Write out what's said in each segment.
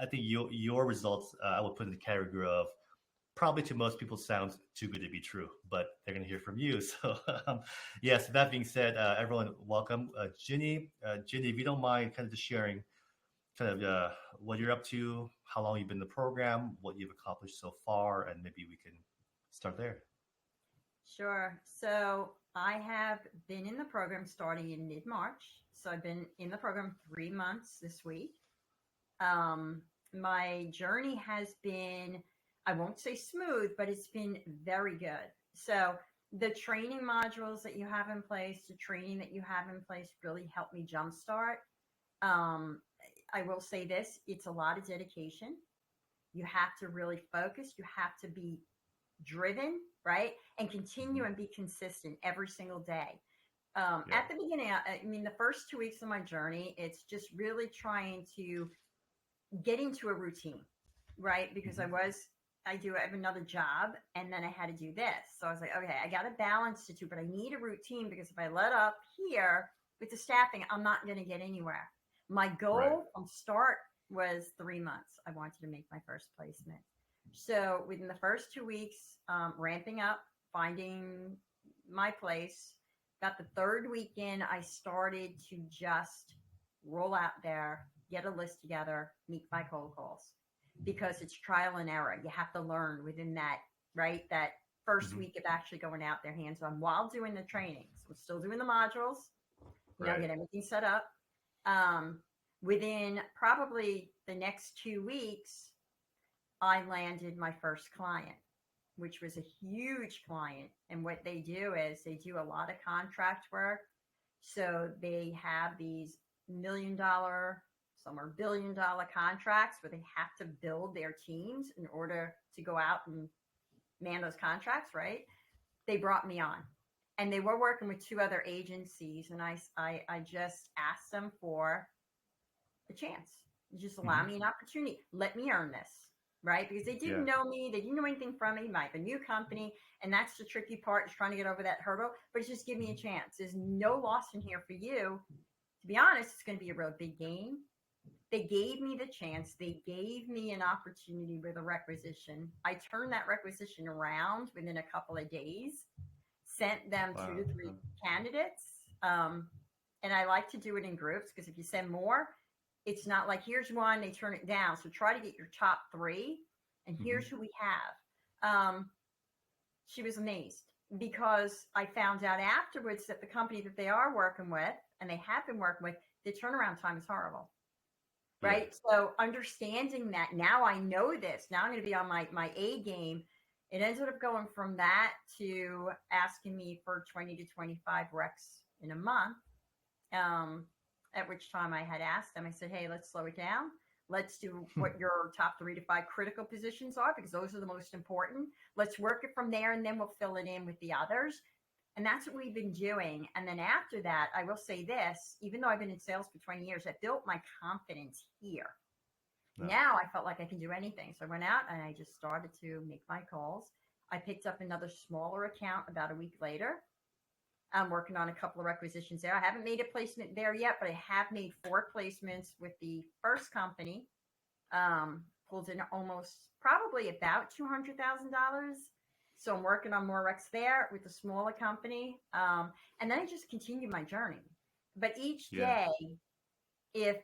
I think your results I would put in the category of probably to most people sounds too good to be true, but they're going to hear from you. So, yes, that being said, everyone, welcome. Ginny, if you don't mind kind of just sharing kind of what you're up to, how long you've been in the program, what you've accomplished so far, and maybe we can start there. Sure. So I have been in the program starting in mid-March. So I've been in the program 3 months this week. My journey has been, I won't say smooth, but it's been very good. So the training modules that you have in place, the training that you have in place really helped me jumpstart. Um, I will say this, it's a lot of dedication. You have to really focus. You have to be driven, right? And continue and be consistent every single day. Yeah. At the beginning, I mean, the first 2 weeks of my journey, it's just really trying to get into a routine, right? Because Mm-hmm. I do have another job and then I had to do this. So I was like, okay, I got to balance the two, but I need a routine because if I let up here with the staffing, I'm not going to get anywhere. My Right. goal from start was 3 months. I wanted to make my first placement. So within the first 2 weeks, ramping up, finding my place, about the third week in, I started to just roll out there, get a list together, make my cold calls because it's trial and error. You have to learn within that, right? That first Mm-hmm. week of actually going out there hands on while doing the training. So I'm still doing the modules, Right. get everything set up. Um, Within probably the next 2 weeks, I landed my first client, which was a huge client. And what they do is they do a lot of contract work. So they have these $1 million, some are $1 billion contracts where they have to build their teams in order to go out and man those contracts, right? They brought me on. And they were working with two other agencies. And I just asked them for a chance. Just allow Mm-hmm. me an opportunity. Let me earn this, right? Because they didn't Yeah. know me. They didn't know anything from me. I have a new company. And that's the tricky part is trying to get over that hurdle. But just give me a Mm-hmm. chance. There's no loss in here for you. To be honest, it's going to be a real big game. They gave me the chance. They gave me an opportunity with a requisition. I turned that requisition around within a couple of days, sent them two Wow. to three candidates. And I like to do it in groups because if you send more, it's not like here's one, they turn it down. So try to get your top three. And Mm-hmm. here's who we have. She was amazed because I found out afterwards that the company that they are working with and they have been working with, the turnaround time is horrible. Yeah. Right. So understanding that now I know this, now I'm going to be on my A game. It ended up going from that to asking me for 20 to 25 recs in a month. At which time I had asked them, I said, hey, let's slow it down. Let's do what your top 3 to 5 critical positions are, because those are the most important. Let's work it from there, and then we'll fill it in with the others. And that's what we've been doing. And then after that, I will say this, even though I've been in sales for 20 years, I built my confidence here. No. Now I felt like I can do anything. So I went out and I just started to make my calls. I picked up another smaller account about a week later. I'm working on a couple of requisitions there. I haven't made a placement there yet, but I have made 4 placements with the first company. Pulled in almost probably about $200,000. So I'm working on more recs there with the smaller company. And then I just continued my journey. But each Yeah. day,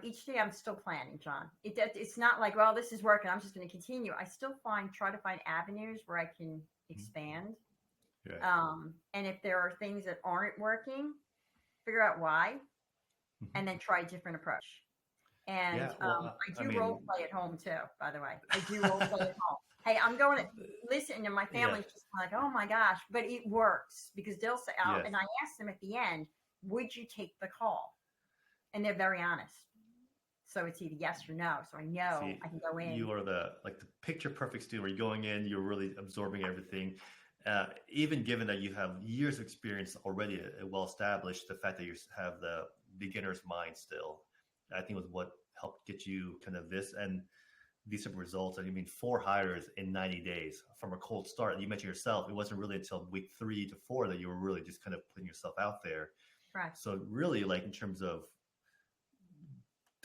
each day I'm still planning, John. It's not like, well, this is working, I'm just going to continue. I still try to find avenues where I can expand. Yeah. And if there are things that aren't working, figure out why, Mm-hmm. and then try a different approach. And Yeah. Well, I I do mean, role play at home too, by the way. I do role play at home. Hey, I'm going to listen, and my yeah. family's just like, oh my gosh, but it works because they'll say, Yes. and I ask them at the end, would you take the call? And they're very honest. So it's either yes or no. So I know See, I can go in. you are the picture perfect student where you're going in, you're really absorbing everything. Even given that you have years of experience already, well established, the fact that you have the beginner's mind still, I think was what helped get you kind of this and these type of results. And you mean 4 hires in 90 days from a cold start. You mentioned yourself, it wasn't really until week 3 to 4 that you were really just kind of putting yourself out there. Right. So really, like in terms of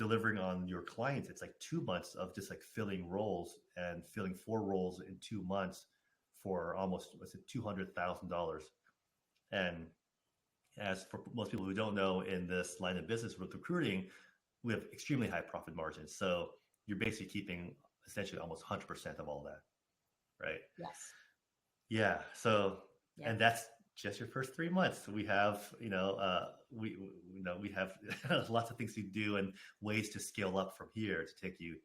delivering on your clients, it's like 2 months of just like filling roles and filling 4 roles in 2 months for almost, what's it, $200,000. And as for most people who don't know, in this line of business with recruiting, we have extremely high profit margins. So you're basically keeping essentially almost 100% of all that, right? Yes. Yeah. So, Yeah. and that's just your first 3 months. We have, we have lots of things to do and ways to scale up from here to take you,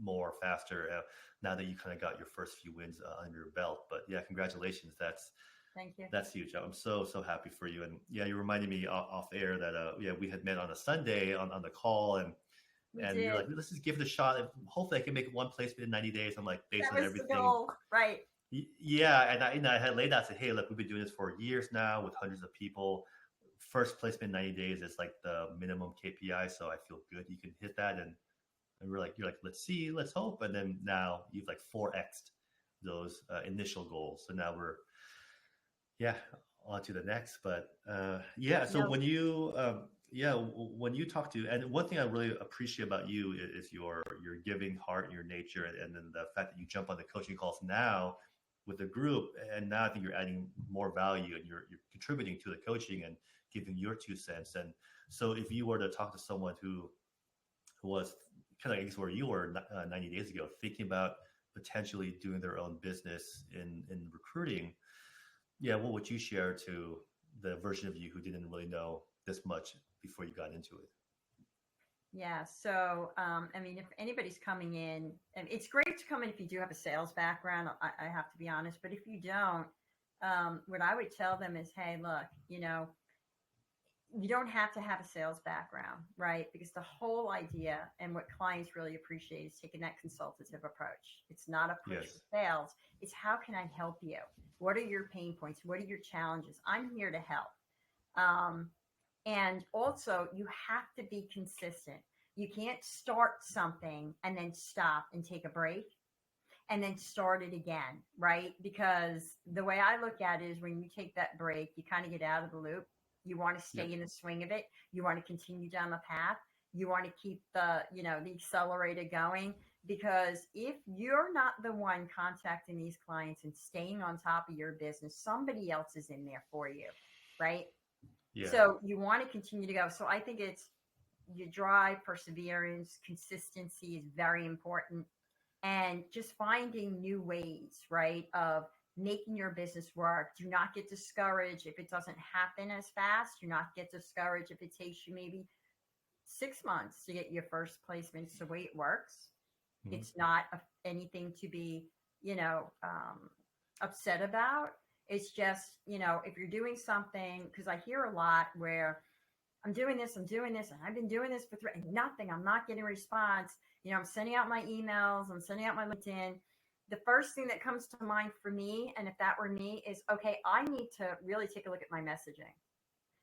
more faster. Now that you kind of got your first few wins under your belt. But yeah, congratulations. Thank you. That's huge. I'm so happy for you. And yeah, you reminded me off air that we had met on a Sunday on the call, and you're like, let's just give it a shot. Hopefully, I can make one placement in 90 days. I'm like, based on everything. The goal. Right. Yeah, and I had laid out, said, hey, look, we've been doing this for years now with hundreds of people. First placement in 90 days is like the minimum KPI, so I feel good you can hit that. And you're like, let's see, let's hope. And then now you've like 4x'd those initial goals. So now we're on to the next. But so when you when you talk to, and one thing I really appreciate about you is your giving heart and your nature, and then the fact that you jump on the coaching calls now with the group, and now I think you're adding more value and you're contributing to the coaching and giving your 2 cents. And so if you were to talk to someone who was kind of, I guess, where you were 90 days ago, thinking about potentially doing their own business in recruiting, what would you share to the version of you who didn't really know this much before you got into it? Yeah. So, I mean, if anybody's coming in, and it's great to come in if you do have a sales background, I have to be honest, but if you don't, what I would tell them is, hey, look, you don't have to have a sales background, right? Because the whole idea and what clients really appreciate is taking that consultative approach. It's not a push for sales. It's how can I help you? What are your pain points? What are your challenges? I'm here to help. And also, you have to be consistent. You can't start something and then stop and take a break and then start it again, right? Because the way I look at it is when you take that break, you kind of get out of the loop. You want to stay in the swing of it. You want to continue down the path. You want to keep the accelerator going, because if you're not the one contacting these clients and staying on top of your business, somebody else is in there for you, right? Yeah. So you want to continue to go. So I think it's your drive, perseverance, consistency is very important. And just finding new ways, right, of making your business work. Do not get discouraged if it doesn't happen as fast. Do not get discouraged if it takes you maybe 6 months to get your first placement. It's the way it works. Mm-hmm. It's not anything to be, upset about. It's just, if you're doing something, because I hear a lot where I'm doing this, and I've been doing this for nothing. I'm not getting a response. I'm sending out my emails. I'm sending out my LinkedIn. The first thing that comes to mind for me, and if that were me, is, okay, I need to really take a look at my messaging,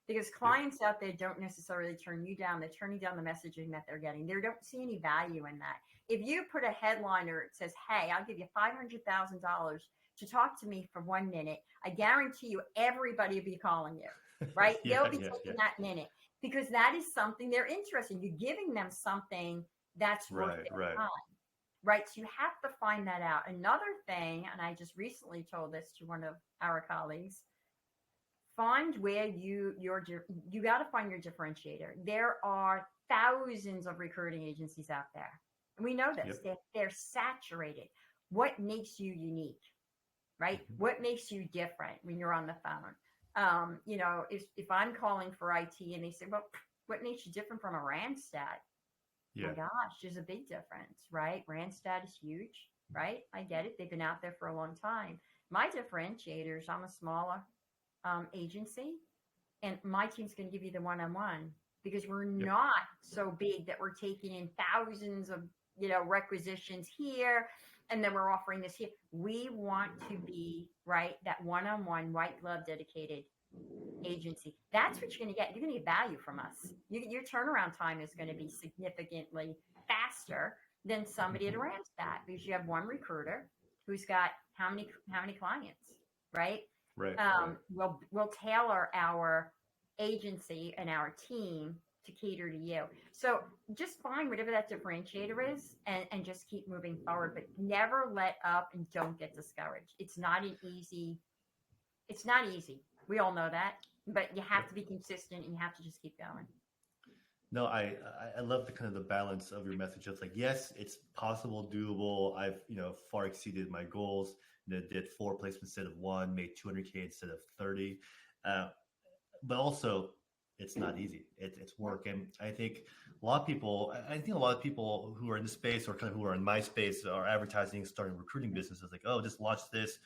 because clients out there don't necessarily turn you down. They're turning down the messaging that they're getting. They don't see any value in that. If you put a headline or it says, hey, I'll give you $500,000 to talk to me for 1 minute, I guarantee you everybody will be calling you, right? They'll be taking that minute, because that is something they're interested in. You're giving them something that's worth their time. Right. So you have to find that out. Another thing, and I just recently told this to one of our colleagues, find where you got to find your differentiator. There are thousands of recruiting agencies out there. And we know this. They're saturated. What makes you unique, right? Mm-hmm. What makes you different when you're on the phone? If I'm calling for IT and they say, well, what makes you different from a Randstad? Yeah. My gosh, there's a big difference, right? Randstad is huge, right? I get it. They've been out there for a long time. My differentiators, I'm a smaller agency, and my team's going to give you the one-on-one, because we're not so big that we're taking in thousands of, requisitions here, and then we're offering this here. We want to be, right, that one-on-one, white glove, dedicated agency. That's what you're going to get. You're going to get value from us. Your turnaround time is going to be significantly faster than somebody at a Randstad, because you have one recruiter who's got how many clients, right? Right. We'll tailor our agency and our team to cater to you. So just find whatever that differentiator is and just keep moving forward, but never let up and don't get discouraged. It's not easy. We all know that, but you have to be consistent and you have to just keep going. No, I love the kind of the balance of your message. It's like, yes, it's possible, doable. I've, far exceeded my goals. Did four placements instead of one, made 200K instead of 30. Uh, but also it's not easy. It's work. And I think a lot of people who are in the space or kind of who are in my space are advertising, starting recruiting businesses like, oh, just launch this,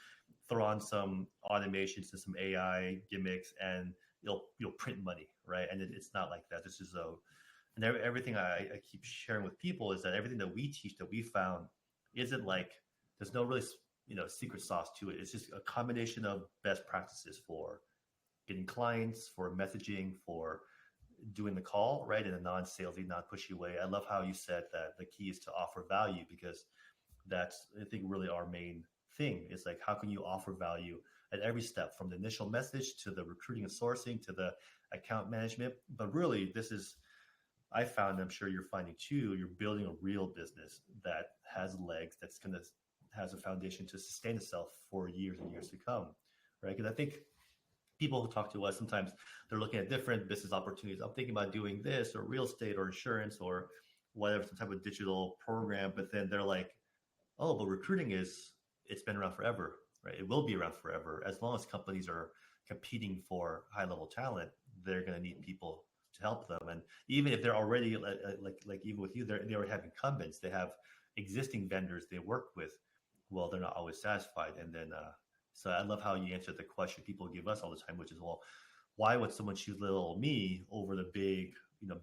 throw on some automations and some AI gimmicks and you'll print money. Right. And it's not like that. This is and everything I keep sharing with people is that everything that we teach that we found isn't like, there's no really, secret sauce to it. It's just a combination of best practices for getting clients, for messaging, for doing the call, right, in a non-salesy, non-pushy way. I love how you said that the key is to offer value because that's, I think, really our main thing. Is like, how can you offer value at every step from the initial message to the recruiting and sourcing to the account management? But really, this is, I found, I'm sure you're finding too, you're building a real business that has legs, that's going to has a foundation to sustain itself for years and years to come, right? Because I think people who talk to us, sometimes they're looking at different business opportunities. I'm thinking about doing this or real estate or insurance or whatever, some type of digital program. But then they're like, oh, but recruiting it's been around forever, right? It will be around forever. As long as companies are competing for high level talent, they're going to need people to help them. And even if they're already like even with you, they already have incumbents. They have existing vendors they work with. Well, they're not always satisfied. And then so I love how you answered the question people give us all the time, which is, well, why would someone choose little old me over the big,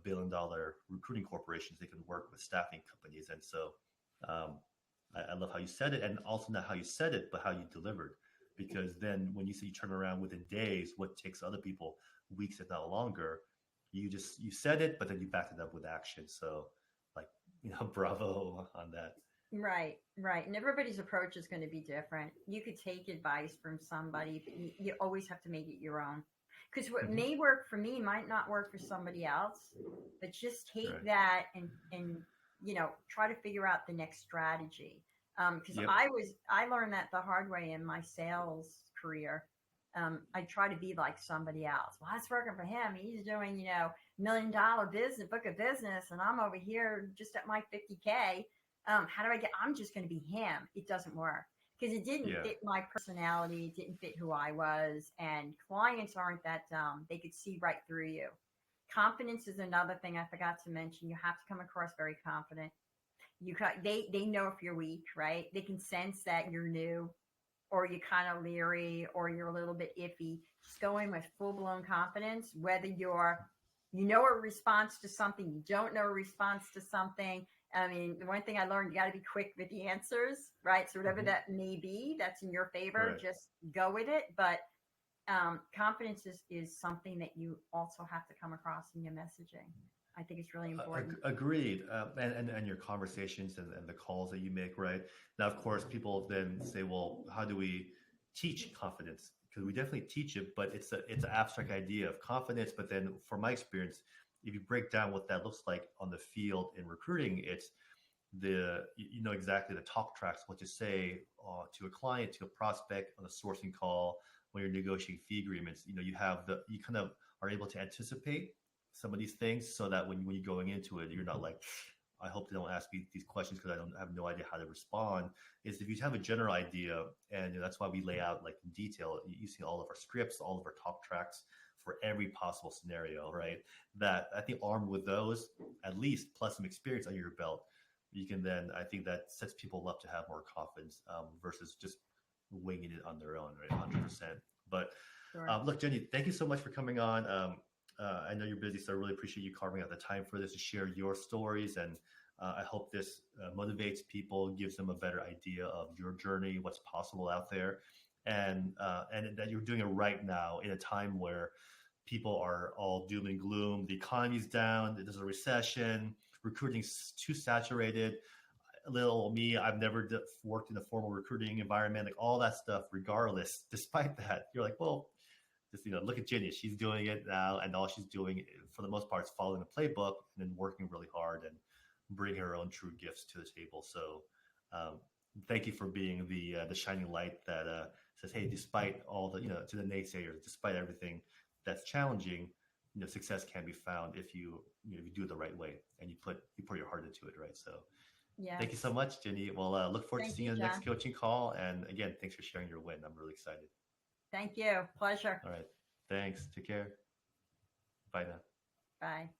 billion-dollar recruiting corporations they can work with staffing companies? And so I love how you said it, and also not how you said it, but how you delivered. Because then when you say you turn around within days, what takes other people weeks, if not longer, you said it, but then you backed it up with action. So like, bravo on that. Right, right. And everybody's approach is going to be different. You could take advice from somebody, but you always have to make it your own. Because what Mm-hmm. may work for me might not work for somebody else. But just take Right. that and try to figure out the next strategy. Because Yep. I learned that the hard way in my sales career. I try to be like somebody else. Well, that's working for him. He's doing, $1 million business, book of business, and I'm over here just at my 50K. How do I get? I'm just going to be him. It doesn't work because it didn't Yeah. fit my personality. It didn't fit who I was. And clients aren't that dumb. They could see right through you. Confidence is another thing I forgot to mention. You have to come across very confident. They know if you're weak, right? They can sense that you're new or you're kind of leery or you're a little bit iffy. Just go in with full blown confidence, whether a response to something, you don't know a response to something. I mean, the one thing I learned, you got to be quick with the answers, right? So whatever Mm-hmm. that may be, that's in your favor, Right. just go with it. But confidence is something that you also have to come across in your messaging. I think it's really important. Agreed. And your conversations and the calls that you make, right? Now, of course, people then say, well, how do we teach confidence? Because we definitely teach it, but it's an abstract idea of confidence. But then from my experience, if you break down what that looks like on the field in recruiting, it's you know exactly the talk tracks, what to say to a client, to a prospect on a sourcing call, when you're negotiating fee agreements. You kind of are able to anticipate some of these things so that when you're going into it, you're not like, I hope they don't ask me these questions because I don't have no idea how to respond. Is if you have a general idea, and that's why we lay out like in detail using all of our scripts, all of our talk tracks for every possible scenario, right? That I think armed with those, at least plus some experience under your belt, you can then, I think that sets people up to have more confidence versus just winging it on their own, right? 100%. But Sure. look, Jenny, thank you so much for coming on. I know you're busy, so I really appreciate you carving out the time for this to share your stories. And I hope this motivates people, gives them a better idea of your journey, what's possible out there, and that you're doing it right now in a time where people are all doom and gloom. The economy's down. There's a recession. Recruiting's too saturated. Little me, I've never worked in a formal recruiting environment, like all that stuff. Regardless, despite that, you're like, well, just look at Ginny. She's doing it now, and all she's doing for the most part is following the playbook and then working really hard and bring her own true gifts to the table. So um, thank you for being the shining light that says, hey, despite all the to the naysayers, despite everything that's challenging, success can be found if if you do it the right way and you put your heart into it, right? So thank you so Yes. much, Jenny. Well, look forward to Thank seeing you, you in the next John. coaching call. And again, thanks for sharing your win. I'm really excited. Thank you. Pleasure. All right. Thanks. Take care. Bye now. Bye.